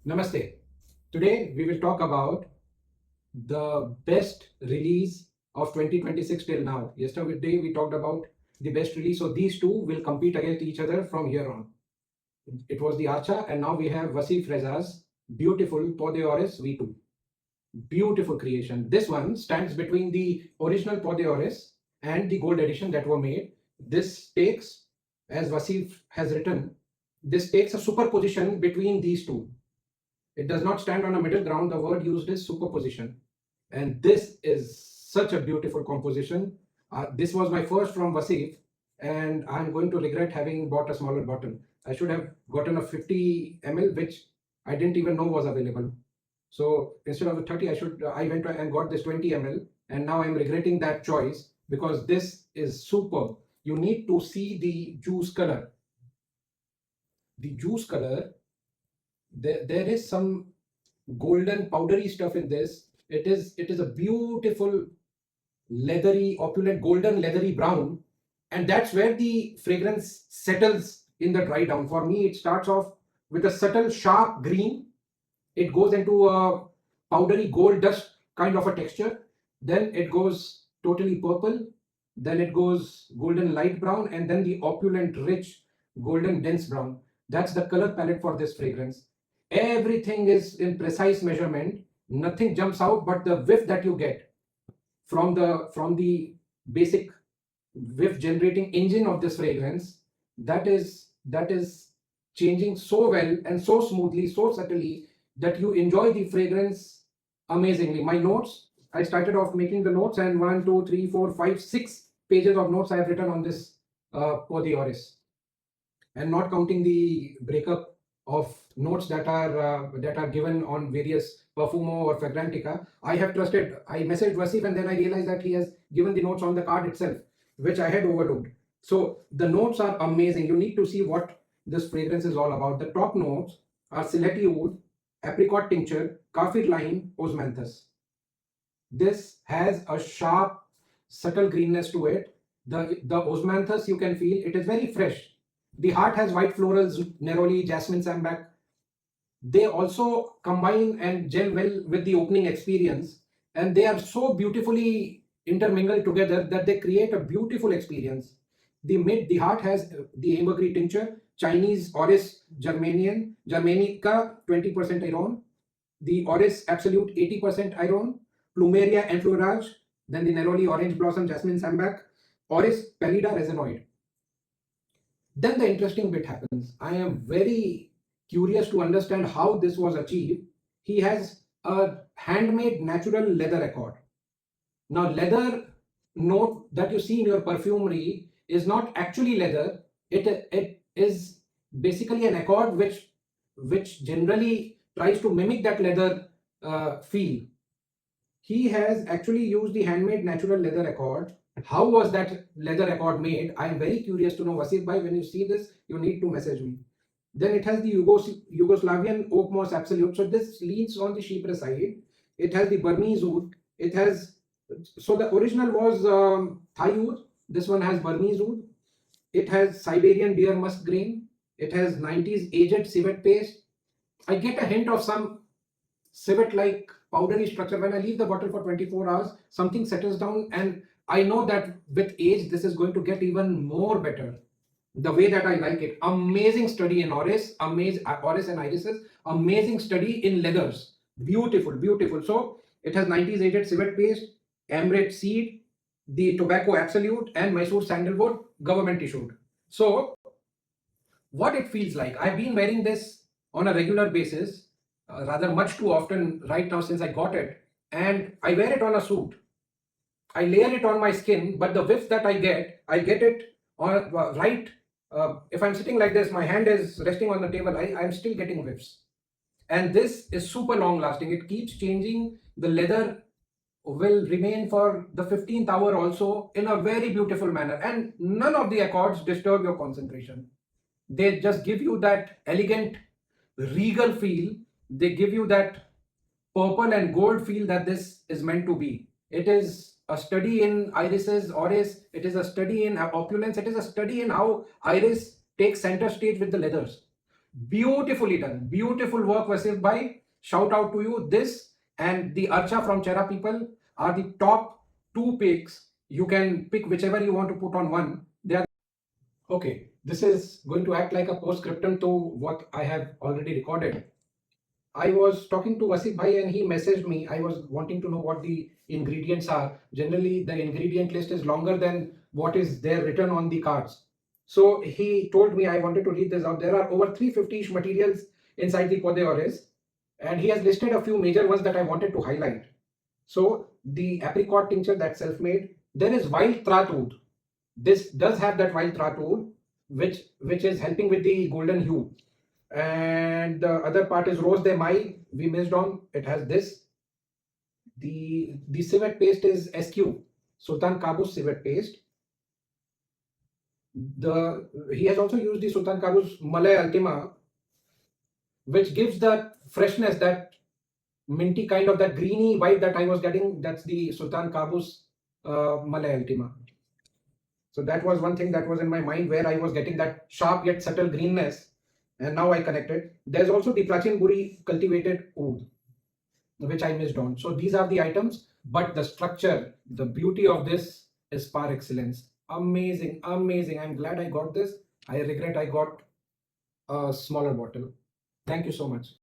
Namaste. Today we will talk about the best release of 2026 till now. Yesterday we talked about the best release, so these two will compete against each other from here on. It was the Archa, and now we have Wasif Reza's beautiful Peau D'Orris V2. Beautiful creation. This one stands between the original Peau D'Orris and the gold edition that were made. This takes, as Wasif has written, this takes a superposition between these two. It does not stand on a middle ground. The word used is superposition. And this is such a beautiful composition. This was my first from Wasif, and I'm going to regret having bought a smaller bottle. I should have gotten a 50 ml, which I didn't even know was available. So instead of a 30, I went and got this 20 ml, and now I'm regretting that choice because this is superb. You need to see the juice color. The juice color, there is some golden powdery stuff in this. It is a beautiful leathery, opulent, golden leathery brown, and that's where the fragrance settles in the dry down. For me, it starts off with a subtle sharp green. It goes into a powdery gold dust kind of a texture. Then it goes totally purple. Then it goes golden light brown, and then the opulent, rich, golden dense brown. That's the color palette for this fragrance. Everything is in precise measurement. Nothing jumps out, but the whiff that you get from the basic whiff generating engine of this fragrance, that is changing so well and so smoothly, so subtly, that you enjoy the fragrance amazingly. My notes, I started off making the notes, and 1, 2, 3, 4, 5, 6 pages of notes I have written on this Peau D'Orris, and not counting the breakup of notes that are given on various Perfumo or Fragrantica. I messaged Wasif, and then I realized that he has given the notes on the card itself, which I had overlooked. So the notes are amazing. You need to see what this fragrance is all about. The top notes are Sileti Oud, Apricot Tincture, Kaffir Lime, Osmanthus. This has a sharp, subtle greenness to it. The Osmanthus, you can feel, it is very fresh. The heart has white florals, neroli, jasmine, sambac. They also combine and gel well with the opening experience, and they are so beautifully intermingled together that they create a beautiful experience. The heart has the ambergris tincture, Chinese Orris Germanica 20% iron, the Orris Absolute 80% iron, Plumeria Enfleurage, then the neroli orange blossom, jasmine sambac, Orris Pallida resinoid. Then the interesting bit happens. I am very curious to understand how this was achieved. He has a handmade natural leather accord. Now, leather note that you see in your perfumery is not actually leather. It is basically an accord which generally tries to mimic that leather feel. He has actually used the handmade natural leather accord. How was that leather accord made? I am very curious to know. Wasif bhai, when you see this, you need to message me. Then it has the Yugoslavian oak moss absolute. So this leans on the chypre side. It has the Burmese oud. It has, so the original was Thai oud. This one has Burmese oud. It has Siberian deer musk grain. It has 90s aged civet paste. I get a hint of some civet-like powdery structure. When I leave the bottle for 24 hours, something settles down, and I know that with age, this is going to get even more better. The way that I like it. Amazing study in Orris, Orris and irises. Amazing study in leathers. Beautiful, beautiful. So it has 90s aged civet paste, amrette seed, the tobacco absolute, and Mysore sandalwood government issued. So what it feels like, I've been wearing this on a regular basis, rather much too often right now since I got it, and I wear it on a suit. I layer it on my skin, but the whiff that I get it on right. If I'm sitting like this, my hand is resting on the table, I'm still getting whiffs. And this is super long lasting. It keeps changing. The leather will remain for the 15th hour also in a very beautiful manner. And none of the accords disturb your concentration. They just give you that elegant, regal feel. They give you that purple and gold feel that this is meant to be. It is a study in irises, Orris. It is a study in opulence. It is a study in how iris takes center stage with the leathers. Beautifully done. Beautiful work, Wasif bhai. Shout out to you. This and the Archa from Chera people are the top two picks. You can pick whichever you want to put on one. They are okay. This is going to act like a postscriptum to what I have already recorded. I was talking to Wasif bhai and he messaged me. I was wanting to know what the ingredients are. Generally, the ingredient list is longer than what is there written on the cards. So he told me, I wanted to read this out. There are over 350-ish materials inside the Peau D'Orris, and he has listed a few major ones that I wanted to highlight. So the apricot tincture, that's self-made. There is wild trat oud. This does have that wild trat oud, which is helping with the golden hue. And the other part is rose de mai. We missed on. It has this. The civet paste is SQ, Sultan Qaboos civet paste. He has also used the Sultan Qaboos Malay Ultima, which gives that freshness, that minty kind of that greeny vibe that I was getting. That's the Sultan Qaboos Malay Ultima. So that was one thing that was in my mind where I was getting that sharp yet subtle greenness, and now I connected. There's also the Prachin Guri cultivated oud, which I missed on. So these are the items, but the structure, the beauty of this is par excellence. Amazing, amazing. I'm glad I got this. I regret I got a smaller bottle. Thank you so much.